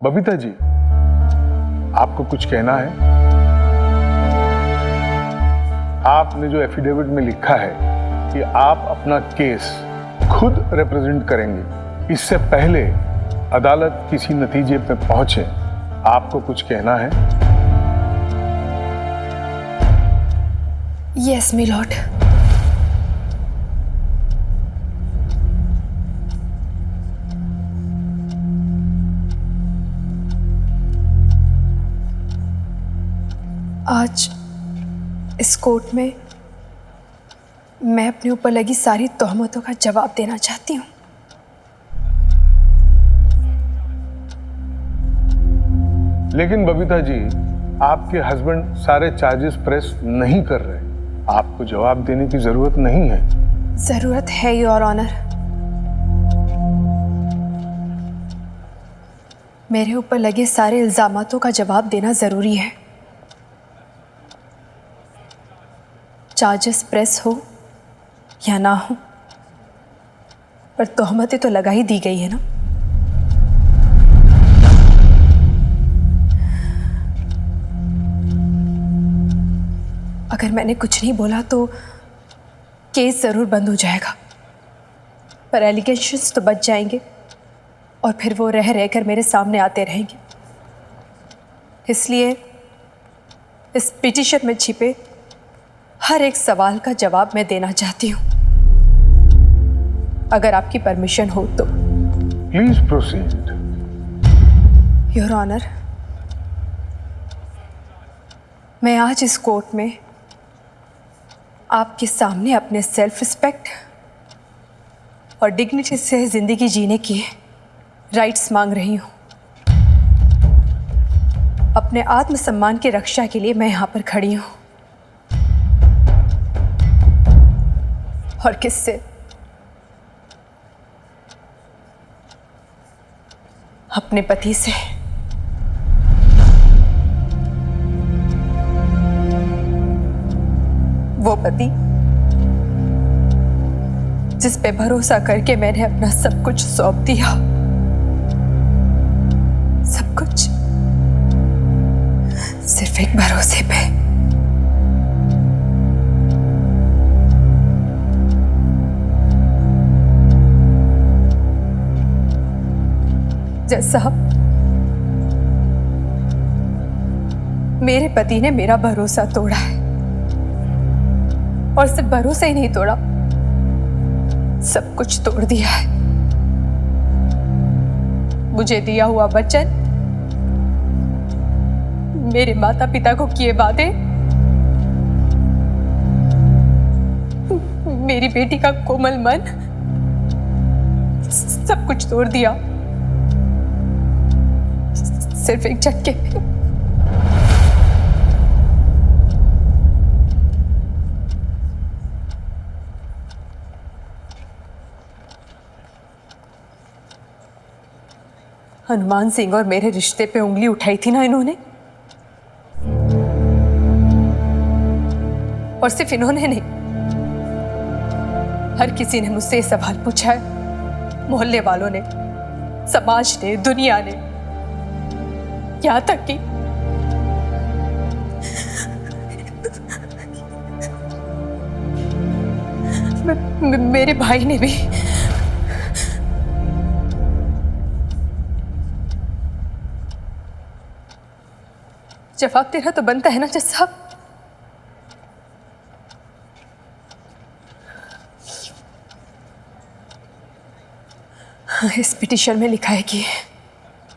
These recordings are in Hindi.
बबीता जी, आपको कुछ कहना है? आपने जो एफिडेविट में लिखा है कि आप अपना केस खुद रिप्रेजेंट करेंगे, इससे पहले अदालत किसी नतीजे पे पहुंचे, आपको कुछ कहना है? यस मी लॉर्ड। आज इस कोर्ट में मैं अपने ऊपर लगी सारी तोहमतों का जवाब देना चाहती हूँ। लेकिन बबीता जी, आपके हस्बैंड सारे चार्जेस प्रेस नहीं कर रहे, आपको जवाब देने की जरूरत नहीं है। जरूरत है योर ऑनर। मेरे ऊपर लगे सारे इल्जामातों का जवाब देना जरूरी है। चार्जेस प्रेस हो या ना हो, पर तोहमतें तो लगा ही दी गई है ना। अगर मैंने कुछ नहीं बोला तो केस जरूर बंद हो जाएगा, पर एलिगेशंस तो बच जाएंगे और फिर वो रह रहकर मेरे सामने आते रहेंगे। इसलिए इस पिटीशन में छिपे हर एक सवाल का जवाब मैं देना चाहती हूँ, अगर आपकी परमिशन हो तो। Please proceed. योर ऑनर, मैं आज इस कोर्ट में आपके सामने अपने सेल्फ रिस्पेक्ट और डिग्निटी से जिंदगी जीने की राइट्स मांग रही हूँ। अपने आत्मसम्मान की रक्षा के लिए मैं यहाँ पर खड़ी हूँ। और किससे? अपने पति से। वो पति जिस पे भरोसा करके मैंने अपना सब कुछ सौंप दिया, सब कुछ सिर्फ एक भरोसे पे। जज साहब, मेरे पति ने मेरा भरोसा तोड़ा है, और सिर्फ भरोसा ही नहीं तोड़ा, सब कुछ तोड़ दिया है। मुझे दिया हुआ वचन, मेरे माता पिता को किए वादे, मेरी बेटी का कोमल मन, सब कुछ तोड़ दिया सिर्फ एक झटके में। हनुमान सिंह और मेरे रिश्ते पे उंगली उठाई थी ना इन्होंने, और सिर्फ इन्होंने नहीं, हर किसी ने मुझसे सवाल पूछा है। मोहल्ले वालों ने, समाज ने, दुनिया ने, यहाँ तक कि मेरे भाई ने भी। जवाब देना तो बनता है ना जज साहब। इस पिटीशन में लिखा है कि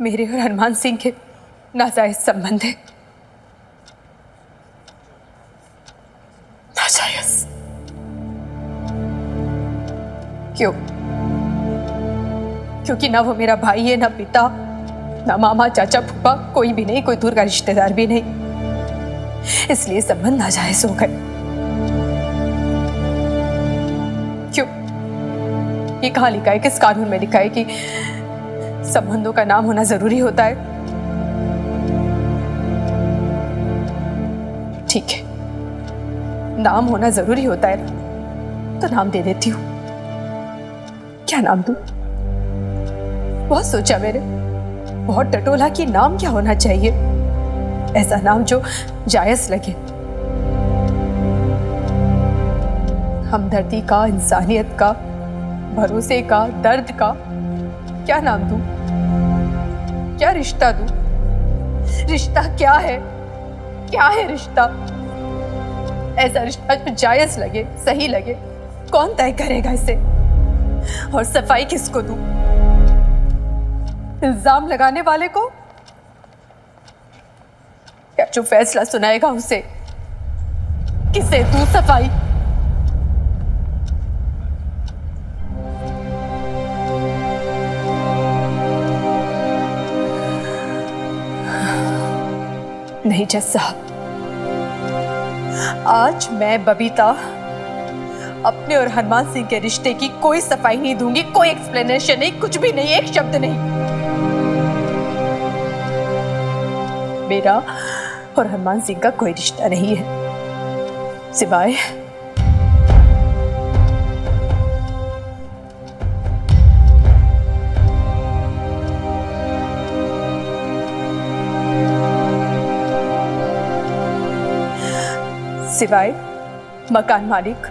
मेरे और हनुमान सिंह के नाजायज संबंध है। नाजायज क्यों? क्योंकि ना वो मेरा भाई है, ना पिता, ना मामा, चाचा, फूफा, कोई भी नहीं, कोई दूर का रिश्तेदार भी नहीं। इसलिए संबंध नाजायज हो गए। क्यों? ये कहाँ लिखा है, किस कानून में लिखा है कि संबंधों का नाम होना जरूरी होता है? ठीक है, नाम होना जरूरी होता है ना, तो नाम दे देती हूँ। क्या नाम दूं? बहुत सोचा मैंने, बहुत टटोला कि नाम क्या होना चाहिए, ऐसा नाम जो जायज लगे। हमदर्दी का, इंसानियत का, भरोसे का, दर्द का, क्या नाम दूं? क्या रिश्ता दूं? रिश्ता क्या है? क्या है रिश्ता? ऐसा रिश्ता जो जायज लगे, सही लगे, कौन तय करेगा इसे? और सफाई किसको दूं? इल्जाम लगाने वाले को या जो फैसला सुनाएगा उसे? किसे दूं सफाई? नहीं जज साहब, आज मैं बबीता अपने और हनुमान सिंह के रिश्ते की कोई सफाई नहीं दूंगी, कोई एक्सप्लेनेशन नहीं, कुछ भी नहीं, एक शब्द नहीं। मेरा और हनुमान सिंह का कोई रिश्ता नहीं है सिवाय सिवाय मकान मालिक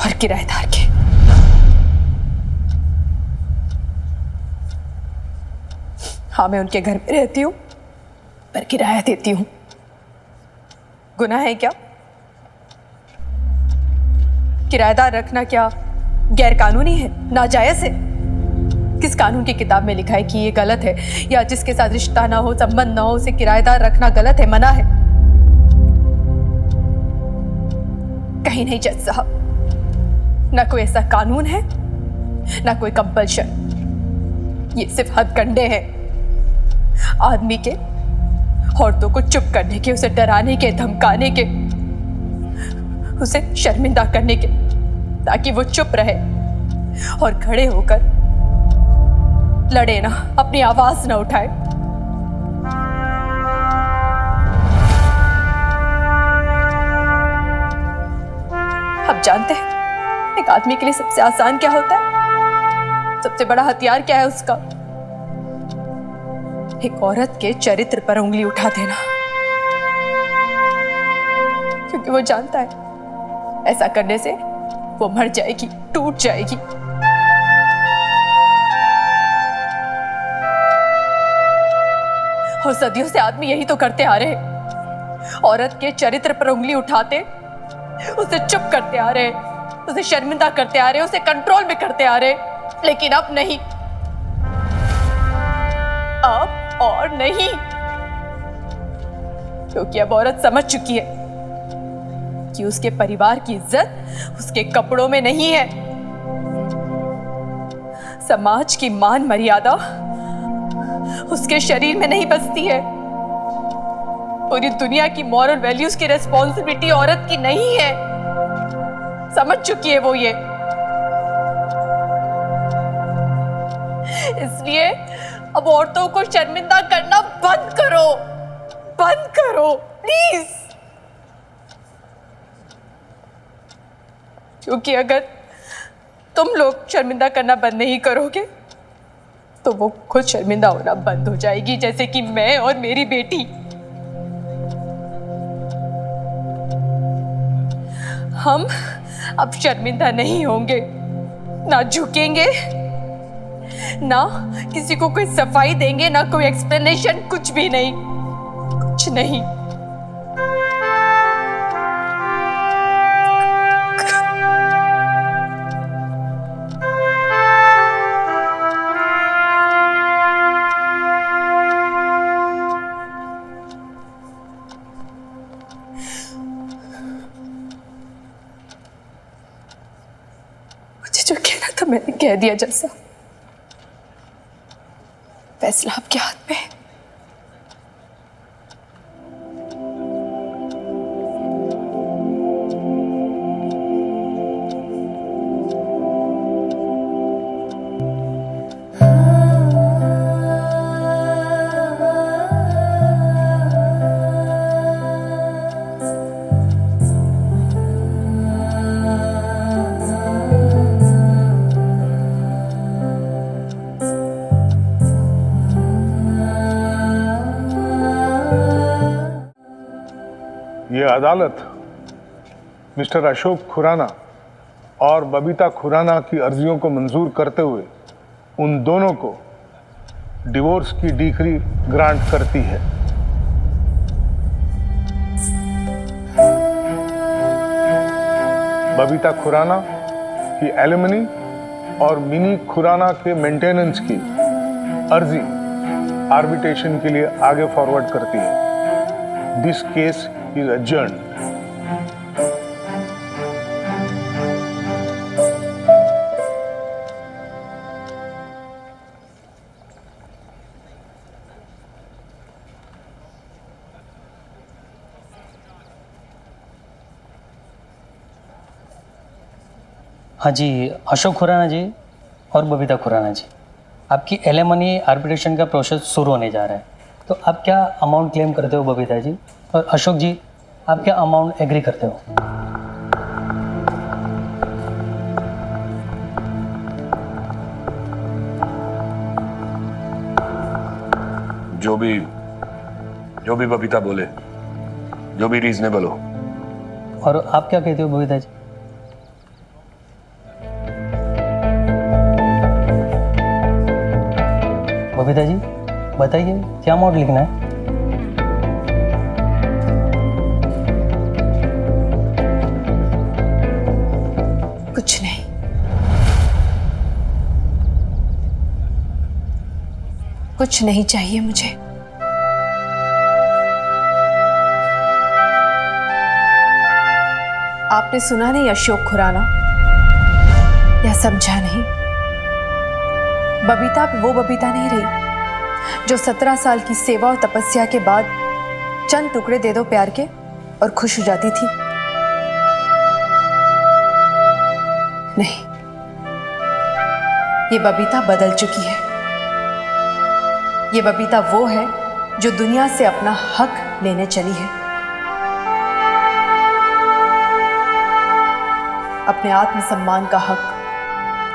और किराएदार के। हाँ, मैं उनके घर में रहती हूँ पर किराया देती हूँ। गुनाह है क्या? किराएदार रखना क्या गैर कानूनी है, नाजायज है? किस कानून की किताब में लिखा है कि ये गलत है, या जिसके साथ रिश्ता ना हो, संबंध ना हो, उसे किराएदार रखना गलत है, मना है? कहीं नहीं जज साहब, ना कोई ऐसा कानून है, ना कोई कंपल्शन। ये सिर्फ हथकंडे हैं आदमी के औरतों को चुप करने के, उसे डराने के, धमकाने के, उसे शर्मिंदा करने के, ताकि वो चुप रहे और खड़े होकर लड़े ना, अपनी आवाज ना उठाए। आप जानते हैं एक आदमी के लिए सबसे आसान क्या होता है? सबसे बड़ा हथियार क्या है उसका? एक औरत के चरित्र पर उंगली उठा देना, क्योंकि वो जानता है ऐसा करने से वो मर जाएगी, टूट जाएगी। और सदियों से आदमी यही तो करते आ रहे हैं, औरत के चरित्र पर उंगली उठाते, उसे चुप करते आ रहे, उसे शर्मिंदा करते आ रहे, उसे कंट्रोल में करते आ रहे। लेकिन अब नहीं, अब और नहीं, क्योंकि अब औरत समझ चुकी है कि उसके परिवार की इज्जत उसके कपड़ों में नहीं है। समाज की मान मर्यादा उसके शरीर में नहीं बसती है। पूरी दुनिया की मॉरल वैल्यूज की रिस्पॉन्सिबिलिटी औरत की नहीं है। समझ चुकी है वो ये। इसलिए अब औरतों को शर्मिंदा करना बंद करो, बंद करो प्लीज। क्योंकि अगर तुम लोग शर्मिंदा करना बंद नहीं करोगे तो वो खुद शर्मिंदा होना बंद हो जाएगी, जैसे कि मैं और मेरी बेटी। हम अब शर्मिंदा नहीं होंगे, ना झुकेंगे, ना किसी को कोई सफाई देंगे, ना कोई एक्सप्लेनेशन, कुछ भी नहीं, कुछ नहीं। मुझे जो कहना था मैंने कह दिया। जैसा फैसला आपके हाथ में है। ये अदालत मिस्टर अशोक खुराना और बबीता खुराना की अर्जियों को मंजूर करते हुए उन दोनों को डिवोर्स की डिक्री ग्रांट करती है। बबीता खुराना की एलिमनी और मिनी खुराना के मेंटेनेंस की अर्जी आर्बिट्रेशन के लिए आगे फॉरवर्ड करती है। This case is adjourned. हाँ जी, अशोक खुराना जी और बबीता खुराना जी, आपकी एलिमनी आर्बिट्रेशन का प्रोसेस शुरू होने जा रहा है। तो आप क्या अमाउंट क्लेम करते हो बबीता जी, और अशोक जी आप क्या अमाउंट एग्री करते हो? जो भी बबीता बोले, जो भी रीजनेबल हो। और आप क्या कहते हो बबीता जी? बबीता जी बताइए, क्या अमाउंट लिखना है? कुछ नहीं। कुछ नहीं चाहिए मुझे। आपने सुना नहीं अशोक खुराना, या समझा नहीं? बबीता अब वो बबीता नहीं रही जो 17 साल की सेवा और तपस्या के बाद चंद टुकड़े दे दो प्यार के और खुश हो जाती थी। नहीं, ये बबीता बदल चुकी है। ये बबीता वो है जो दुनिया से अपना हक लेने चली है। अपने आत्मसम्मान का हक,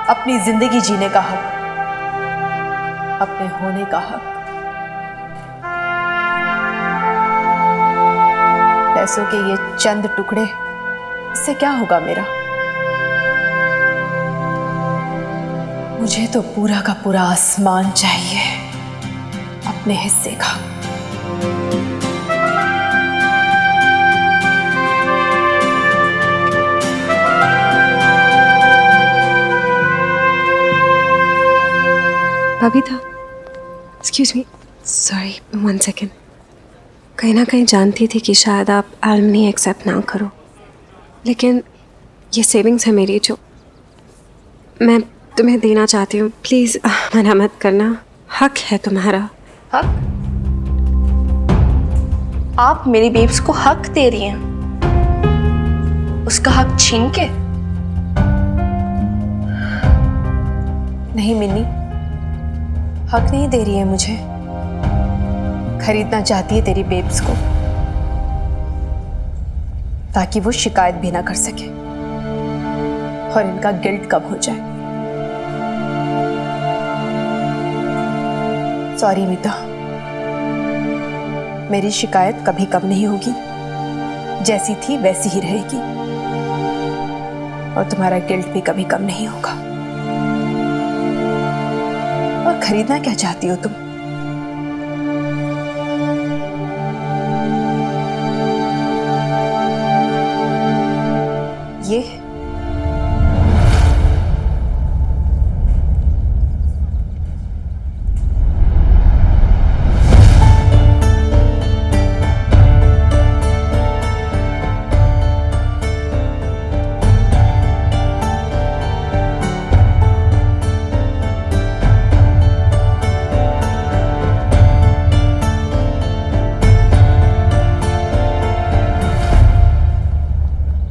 अपनी जिंदगी जीने का हक, अपने होने का हक। पैसों के ये चंद टुकड़े, इससे क्या होगा मेरा? मुझे तो पूरा का पूरा आसमान चाहिए, अपने हिस्से का। Babita, excuse me, sorry, 1 second. कहीं ना कहीं जानती थी कि शायद आप एलिमनी एक्सेप्ट ना करो, लेकिन ये सेविंग्स है मेरी जो मैं तुम्हें देना चाहती हूँ। प्लीज़ मना मत करना, हक है तुम्हारा। हक? आप मेरी बेब्स को हक दे रही हैं, उसका हक छीन के? नहीं मिन्नी, हक नहीं दे रही है मुझे। खरीदना चाहती है तेरी बेब्स को, ताकि वो शिकायत भी ना कर सके और इनका गिल्ट कम हो जाए। सॉरी मीता, मेरी शिकायत कभी कम नहीं होगी। जैसी थी वैसी ही रहेगी, और तुम्हारा गिल्ट भी कभी कम नहीं होगा। और खरीदना क्या चाहती हो तुम? ये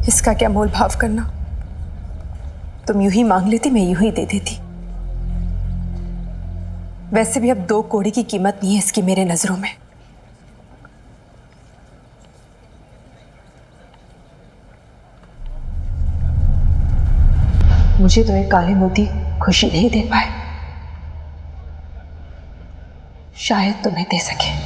इसका क्या मोल भाव करना? तुम यूं ही मांग लेती, मैं यूं ही दे देती। वैसे भी अब 2 कौड़ी की कीमत नहीं है इसकी मेरे नजरों में। मुझे तो एक काले मोती खुशी नहीं दे पाए, शायद तुम्हें दे सके।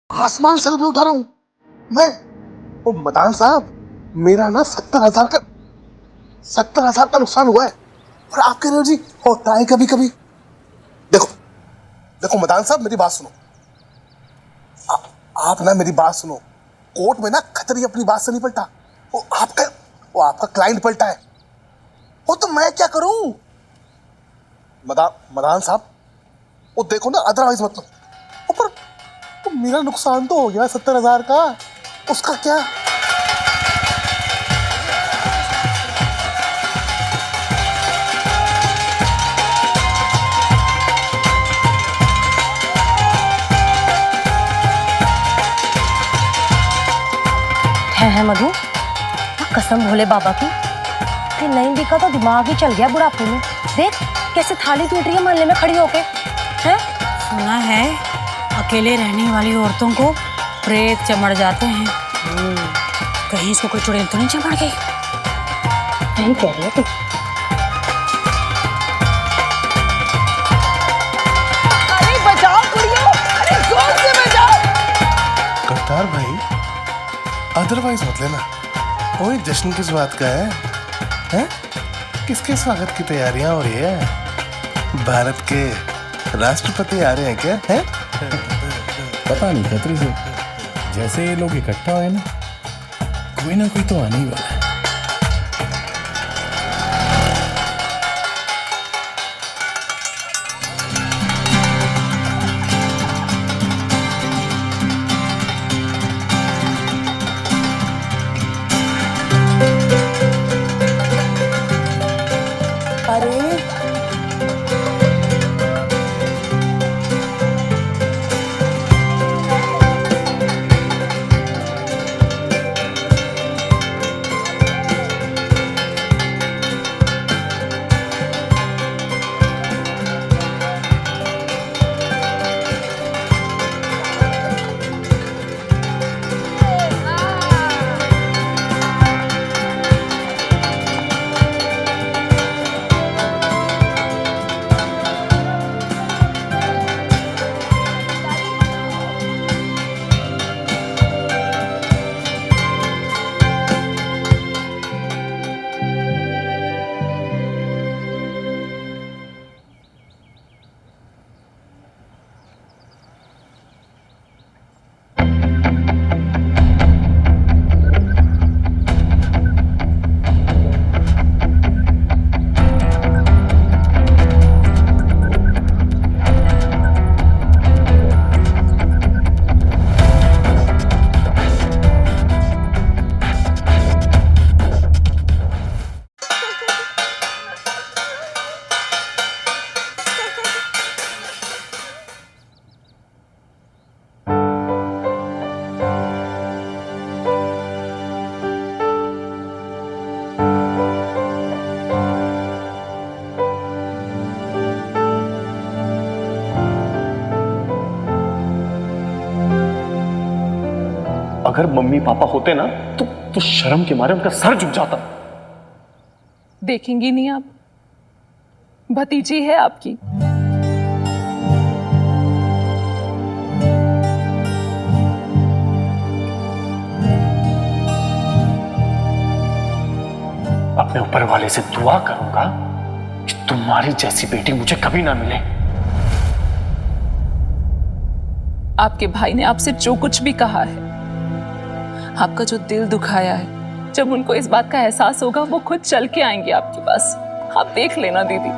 आसमान से भी उठा रहा हूं मैं। ओ मदान साहब, मेरा ना 70,000 का नुकसान हुआ है और आप कह रहे हो जी होता है कभी कभी। देखो देखो मदान साहब, मेरी बात सुनो। आप ना मेरी बात सुनो। कोर्ट में ना खतरी अपनी बात से नहीं पलटा, वो आपका क्लाइंट पलटा है। वो तो मैं क्या करूं मदान साहब, वो देखो ना, अदरवाइज मतलब ऊपर तो मेरा नुकसान तो हो गया 70,000 का, उसका क्या। है मधु, कसम भोले बाबा की कि नहीं दिखा तो दिमाग ही चल गया बुढ़ापे में। देख कैसे थाली पीट रही है मोहल्ले में खड़ी होके। हैं? सुना है अकेले रहने वाली औरतों को प्रेत चमड़ जाते हैं। कहीं इसको कोई चुड़ैल तो नहीं चमड़ गई? नहीं कह रही है तू। अरे बचाओ कुड़ियों, अरे जोर से बचाओ। कट्टार भाई, अदरवाइज मत लेना। ओए जश्न किस बात का है? हैं? किसके स्वागत की तैयारियां हो रही है? भारत के राष्ट्रपति आ रहे हैं क्या? हैं? पता नहीं खतरे से जैसे ये लोग इकट्ठा हुए ना, कोई ना कोई तो आने ही वाला है। अगर मम्मी पापा होते ना तो शर्म के मारे उनका सर झुक जाता। देखेंगी नहीं आप? भतीजी है आपकी। अपने ऊपर वाले से दुआ करूंगा कि तुम्हारी जैसी बेटी मुझे कभी ना मिले। आपके भाई ने आपसे जो कुछ भी कहा है, आपका जो दिल दुखाया है, जब उनको इस बात का एहसास होगा वो खुद चल के आएंगे आपके पास। आप देख लेना दीदी।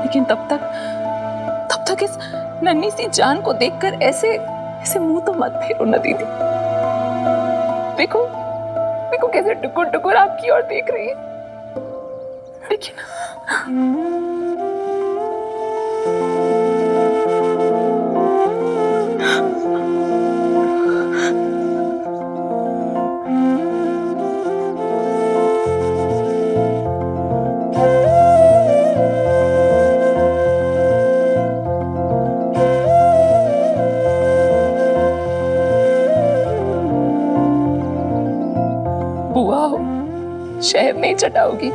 लेकिन तब तक इस नन्ही सी जान को देखकर ऐसे मुंह तो मत फेरो ना दीदी। देखो देखो कैसे टुकुर टुकुर आपकी ओर देख रही है। देखिए ना। शहद नहीं चटाओगी?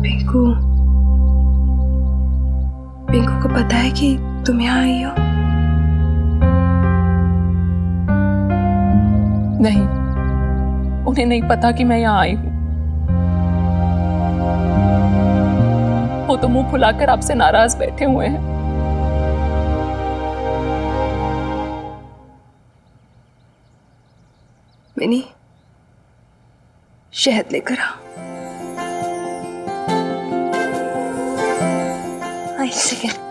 पिंकू, पिंकू को पता है कि तुम यहाँ आई हो? नहीं, उन्हें नहीं पता कि मैं यहाँ आई हूँ। वो तो मुंह फुलाकर आपसे नाराज बैठे हुए हैं। मिनी, शहद लेकर आ। एक सेकेंड।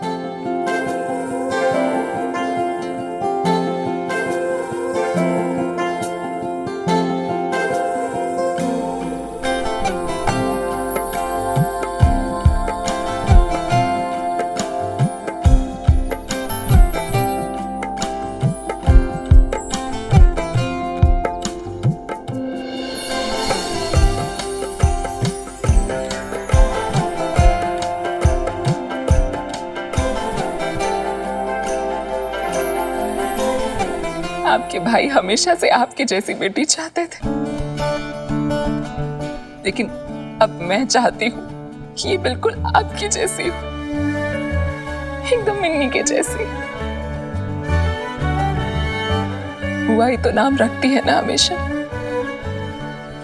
आपके भाई हमेशा से आपके जैसी बेटी चाहते थे, लेकिन अब मैं चाहती हूँ कि ये बिल्कुल आपकी जैसी हो, एकदम मिन्नी के जैसी। बुआ ही तो नाम रखती है ना हमेशा,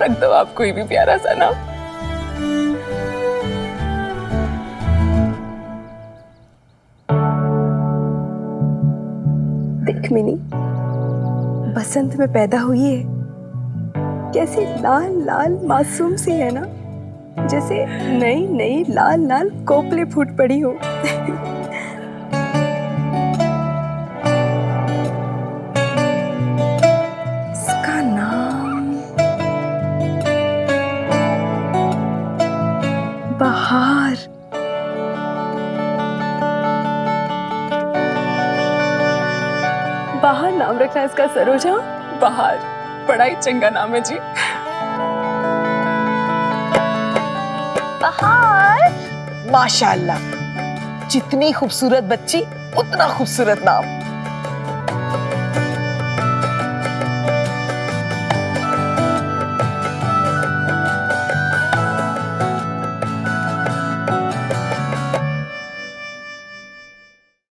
रख दो आप कोई भी प्यारा सा नाम। देख मिनी, बसंत में पैदा हुई है, कैसी लाल लाल मासूम सी है ना, जैसे नई नई लाल लाल कोपले फूट पड़ी हो। इसका नाम बहार। बहार नाम रखना इसका, सरोजा। बहार बड़ा ही चंगा नाम है जी। बहार, माशाल्लाह, जितनी खूबसूरत बच्ची उतना खूबसूरत नाम।